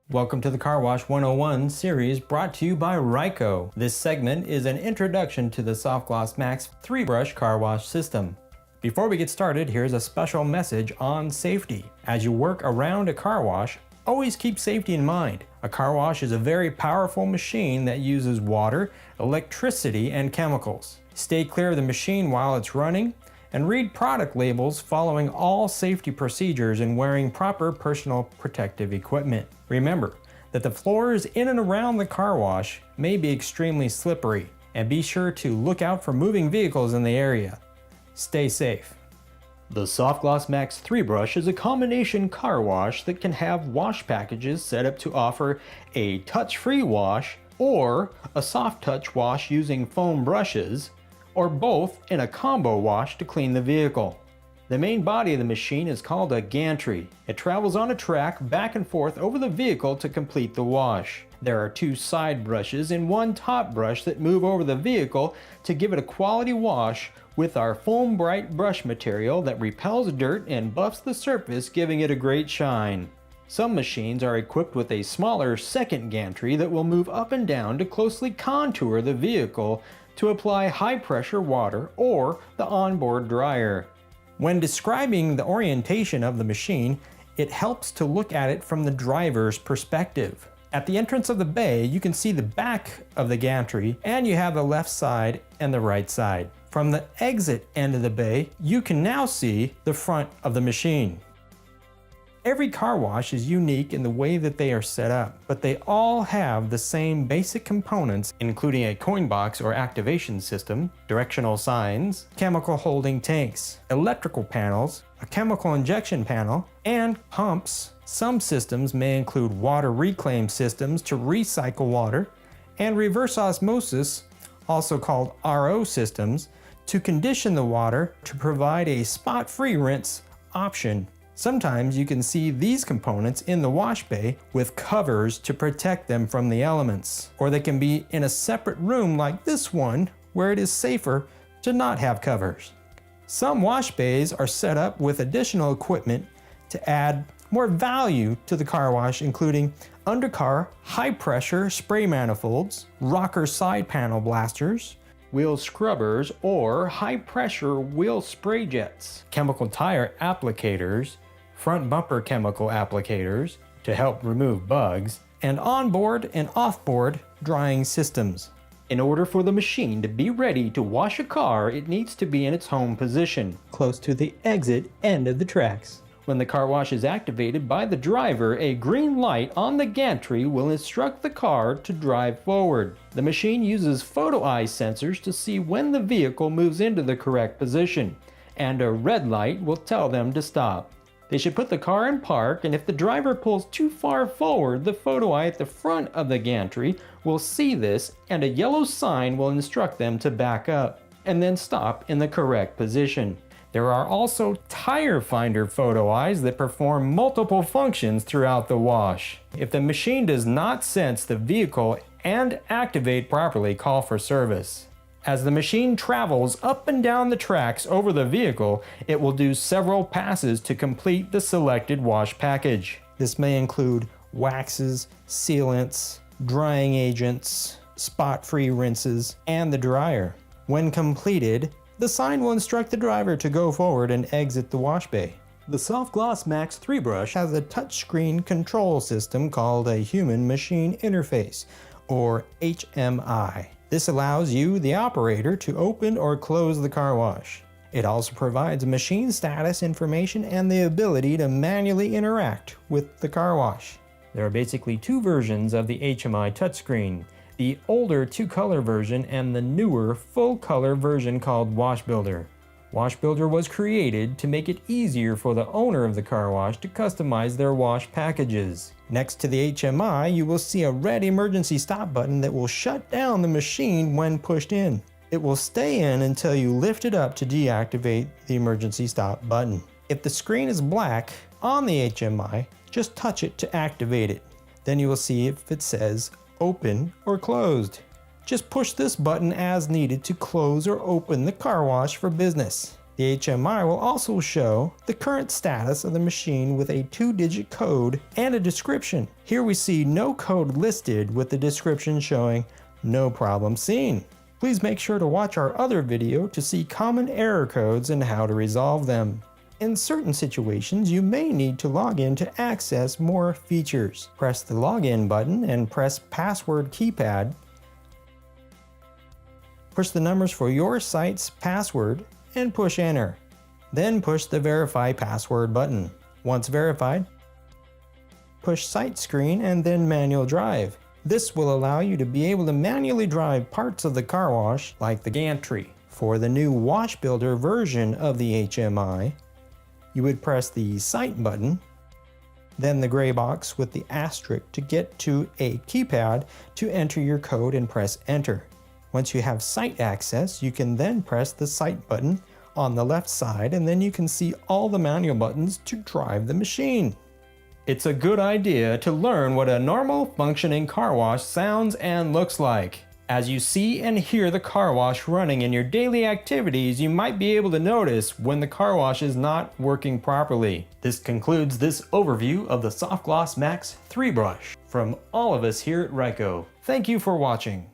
Welcome to the Car Wash 101 series brought to you by Ryko. This segment is an introduction to the SoftGloss Maxx 3-brush car wash system. Before we get started, here's a special message on safety. As you work around a car wash, always keep safety in mind. A car wash is a very powerful machine that uses water, electricity, and chemicals. Stay clear of the machine while it's running, and read product labels following all safety procedures and wearing proper personal protective equipment. Remember that the floors in and around the car wash may be extremely slippery, and be sure to look out for moving vehicles in the area. Stay safe. The SoftGloss Maxx 3-brush is a combination car wash that can have wash packages set up to offer a touch-free wash or a soft touch wash using foam brushes, or both in a combo wash to clean the vehicle. The main body of the machine is called a gantry. It travels on a track back and forth over the vehicle to complete the wash. There are 2 side brushes and 1 top brush that move over the vehicle to give it a quality wash with our foam bright brush material that repels dirt and buffs the surface, giving it a great shine. Some machines are equipped with a smaller second gantry that will move up and down to closely contour the vehicle to apply high pressure water or the onboard dryer. When describing the orientation of the machine, it helps to look at it from the driver's perspective. At the entrance of the bay, you can see the back of the gantry, and you have the left side and the right side. From the exit end of the bay, you can now see the front of the machine. Every car wash is unique in the way that they are set up, but they all have the same basic components, including a coin box or activation system, directional signs, chemical holding tanks, electrical panels, a chemical injection panel, and pumps. Some systems may include water reclaim systems to recycle water, and reverse osmosis, also called RO systems, to condition the water to provide a spot-free rinse option. Sometimes you can see these components in the wash bay with covers to protect them from the elements, or they can be in a separate room like this one where it is safer to not have covers. Some wash bays are set up with additional equipment to add more value to the car wash, including undercar high pressure spray manifolds, rocker side panel blasters, wheel scrubbers or high pressure wheel spray jets, chemical tire applicators, front bumper chemical applicators to help remove bugs, and onboard and offboard drying systems. In order for the machine to be ready to wash a car, it needs to be in its home position, close to the exit end of the tracks. When the car wash is activated by the driver, a green light on the gantry will instruct the car to drive forward. The machine uses Photoeyes sensors to see when the vehicle moves into the correct position, and a red light will tell them to stop. They should put the car in park, and if the driver pulls too far forward, the photoeye at the front of the gantry will see this, and a yellow sign will instruct them to back up, and then stop in the correct position. There are also tire finder photoeyes that perform multiple functions throughout the wash. If the machine does not sense the vehicle and activate properly, call for service. As the machine travels up and down the tracks over the vehicle, it will do several passes to complete the selected wash package. This may include waxes, sealants, drying agents, spot-free rinses, and the dryer. When completed, the sign will instruct the driver to go forward and exit the wash bay. The SoftGloss Maxx 3-brush has a touchscreen control system called a Human Machine Interface, or HMI. This allows you, the operator, to open or close the car wash. It also provides machine status information and the ability to manually interact with the car wash. There are basically 2 versions of the HMI touchscreen: the older 2-color version and the newer full-color version called Wash Builder. Wash Builder was created to make it easier for the owner of the car wash to customize their wash packages. Next to the HMI, you will see a red emergency stop button that will shut down the machine when pushed in. It will stay in until you lift it up to deactivate the emergency stop button. If the screen is black on the HMI, just touch it to activate it. Then you will see if it says open or closed. Just push this button as needed to close or open the car wash for business. The HMI will also show the current status of the machine with a 2-digit code and a description. Here we see no code listed with the description showing no problem seen. Please make sure to watch our other video to see common error codes and how to resolve them. In certain situations, you may need to log in to access more features. Press the login button and press password keypad. Push the numbers for your site's password and push enter. Then push the verify password button. Once verified, push site screen and then manual drive. This will allow you to be able to manually drive parts of the car wash like the gantry. For the new Wash Builder version of the HMI, you would press the site button, then the gray box with the asterisk to get to a keypad to enter your code and press enter. Once you have site access, you can then press the site button on the left side and then you can see all the manual buttons to drive the machine. It's a good idea to learn what a normal functioning car wash sounds and looks like. As you see and hear the car wash running in your daily activities, you might be able to notice when the car wash is not working properly. This concludes this overview of the SoftGloss Maxx 3-brush from all of us here at Ryko. Thank you for watching.